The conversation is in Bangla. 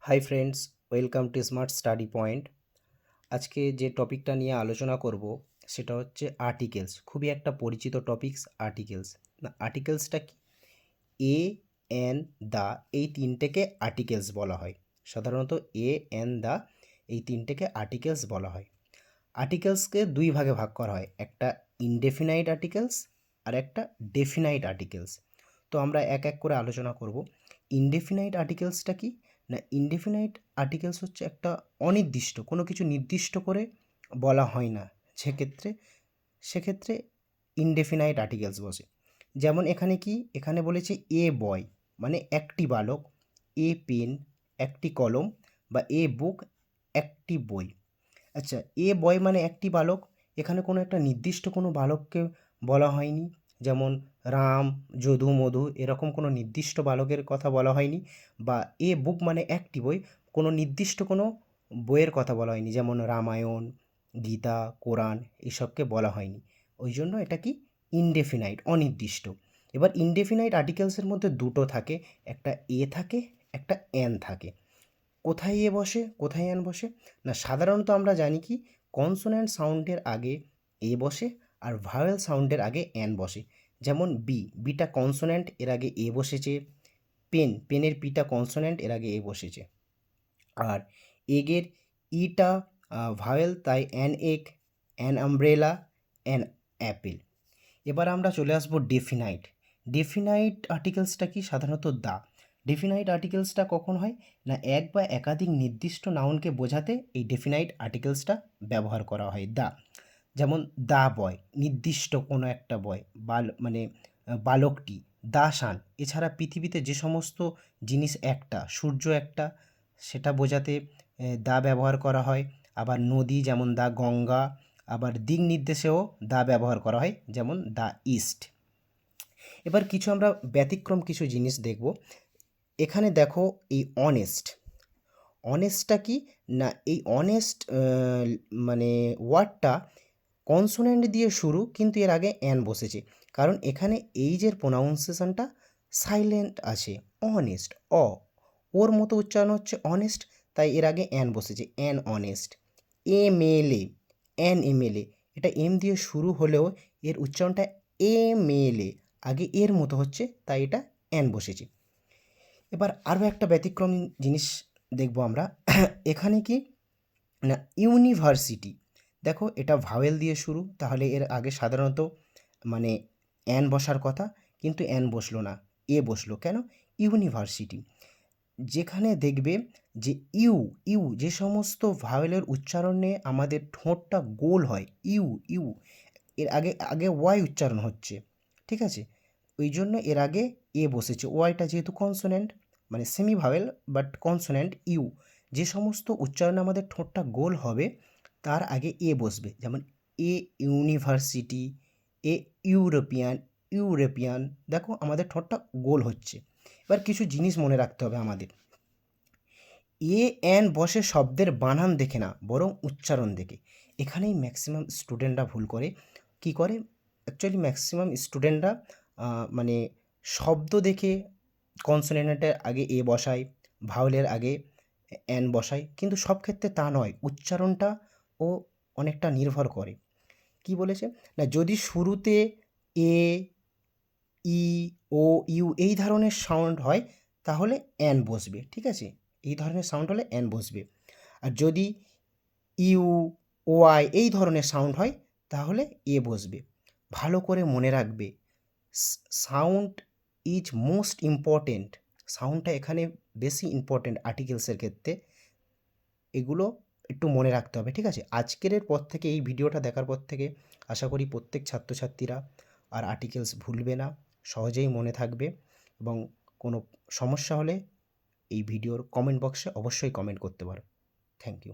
Hi friends, welcome to smart study point. আজকে যে টপিকটা নিয়ে আলোচনা করব সেটা হচ্ছে আর্টিকেলস। খুবই একটা পরিচিত টপিকস আর্টিকেলস। না, আর্টিকেলসটা কি? এ, এন, দা এই তিনটেকে আর্টিকেলস বলা হয়। সাধারণত এ, এন, দা এই তিনটেকে আর্টিকেলস বলা হয়। আর্টিকেলসকে দুই ভাগে ভাগ করা হয়, একটা ইনডেফিনাইট আর্টিকেলস আর একটা ডেফিনাইট আর্টিকেলস। তো আমরা এক এক করে আলোচনা করব। ইনডেফিনাইট আর্টিকেলসটা কি? না, ইনডেফিনাইট আর্টিকেলস হচ্ছে একটা অনির্দিষ্ট, কোনো কিছু নির্দিষ্ট করে বলা হয় না, সেক্ষেত্রে ইনডেফিনাইট আর্টিকেলস বসে। যেমন এখানে কি, এখানে বলেছে এ বয় মানে একটি বালক, এ পেন একটি কলম, বা এ বুক একটি বই। আচ্ছা, এ বয় মানে একটি বালক, এখানে কোনো একটা নির্দিষ্ট কোনো বালককে বলা হয়নি, যেমন রাম, যদু, মধু, এরকম কোনো নির্দিষ্ট বালকের কথা বলা হয়নি। বা এ বুক মানে একটি বই, কোনো নির্দিষ্ট কোনো বইয়ের কথা বলা হয়নি, যেমন রামায়ণ, গীতা, কোরআন এসবকে বলা হয়নি। ওই জন্য এটা কি ইনডেফিনাইট, অনির্দিষ্ট। এবার ইনডেফিনাইট আর্টিকেলসের মধ্যে দুটো থাকে, একটা এ থাকে, একটা এন থাকে। কোথায় এ বসে, কোথায় এন বসে? না, সাধারণত আমরা জানি কি কনসোন্যান্ট সাউন্ডের আগে এ বসে আর ভাওয়েল সাউন্ডের আগে এন বসে। যেমন বিটা কনসোন্যান্ট, এর আগে এ বসেছে। পেনের পিটা কনসোন্যান্ট, এর আগে এ বসেছে। আর এগের ইটা ভাওয়েল, তাই an egg, an umbrella, an Apple. এবার আমরা চলে আসবো ডেফিনাইট। ডেফিনাইট আর্টিকেলসটা কি? সাধারণত দা। ডেফিনাইট আর্টিকেলসটা কখন হয়? না, এক বা একাধিক নির্দিষ্ট নাউনকে বোঝাতে এই ডেফিনাইট আর্টিকেলসটা ব্যবহার করা হয়, দা। যেমন দা বয়, নির্দিষ্ট কোনো একটা বয়, বালকটি। দা সান, এছাড়া পৃথিবীতে যে সমস্ত জিনিস একটা, সূর্য একটা, সেটা বোঝাতে দা ব্যবহার করা হয়। আবার নদী, যেমন দা গঙ্গা। আবার দিক নির্দেশেও দা ব্যবহার করা হয়, যেমন দা ইস্ট। এবার কিছু আমরা ব্যতিক্রম কিছু জিনিস দেখব। এখানে দেখো, এই অনেস্ট। অনেস্টটা কি? না, এই অনেস্ট মানে ওয়ার্ডটা কনসোনেন্ট দিয়ে শুরু, কিন্তু এর আগে অ্যান বসেছে, কারণ এখানে এইজের প্রোনাউন্সিয়েশনটা সাইলেন্ট আছে। অনেস্ট, ওর মতো উচ্চারণ হচ্ছে অনেস্ট, তাই এর আগে অ্যান বসেছে, an honest. MLA, an MLA, এটা এম দিয়ে শুরু হলেও এর উচ্চারণটা এমএলএ, আগে এর মতো হচ্ছে, তাই এটা অ্যান বসেছে। এবার আরও একটা ব্যতিক্রম জিনিস দেখব আমরা। এখানে কি না, ইউনিভার্সিটি। দেখো, এটা ভাওয়েল দিয়ে শুরু, তাহলে এর আগে সাধারণত মানে অ্যান বসার কথা, কিন্তু অ্যান বসলো না, এ বসলো। কেন? ইউনিভার্সিটি। যেখানে দেখবে যে ইউ, যে সমস্ত ভাওয়েলের উচ্চারণে আমাদের ঠোঁটটা গোল হয়, ইউ, এর আগে আগে ওয়াই উচ্চারণ হচ্ছে, ঠিক আছে? ওই জন্য এর আগে এ বসেছে। ওয়াইটা যেহেতু কনসোনেন্ট, মানে semi vowel but consonant, U, যে সমস্ত উচ্চারণে আমাদের ঠোঁটটা গোল হবে তার আগে এ বসবে। যেমন এ ইউনিভার্সিটি, এ ইউরোপিয়ান। দেখো, আমাদের ঠোঁটটা গোল হচ্ছে। এবার কিছু জিনিস মনে রাখতে হবে আমাদের। এ এন বসে শব্দের বানান দেখে না, বরং উচ্চারণ দেখে। এখানেই ম্যাক্সিমাম স্টুডেন্টরা ভুল করে। কি করে? অ্যাকচুয়ালি ম্যাক্সিমাম স্টুডেন্টরা মানে শব্দ দেখে কনসোনেন্টের আগে এ বসায়, ভাওয়েলের আগে এন বসায়, কিন্তু সব ক্ষেত্রে তা নয়, উচ্চারণটাও অনেকটা নির্ভর করে। কি বলেছে? না, যদি শুরুতে এ, ই, ও, ইউ এই ধরনের সাউন্ড হয় তাহলে অ্যান বসবে, ঠিক আছে? এই ধরনের সাউন্ড হলে অ্যান বসবে। আর যদি ইউ, ওয়াই এই ধরনের সাউন্ড হয় তাহলে এ বসবে। ভালো করে মনে রাখবে, সাউন্ড ইজ মোস্ট ইম্পর্টেন্ট। সাউন্ডটা এখানে বেশি ইম্পর্টেন্ট আর্টিকেলসের ক্ষেত্রে। এগুলো একটু মনে রাখতে হবে, ঠিক আছে? আজকের পর থেকে, এই ভিডিওটা দেখার পর থেকে আশা করি প্রত্যেক ছাত্রছাত্রীরা আর আর্টিকেলস ভুলবে না, সহজেই মনে থাকবে। এবং কোনো সমস্যা হলে এই ভিডিওর কমেন্ট বক্সে অবশ্যই কমেন্ট করতে পারো। Thank you.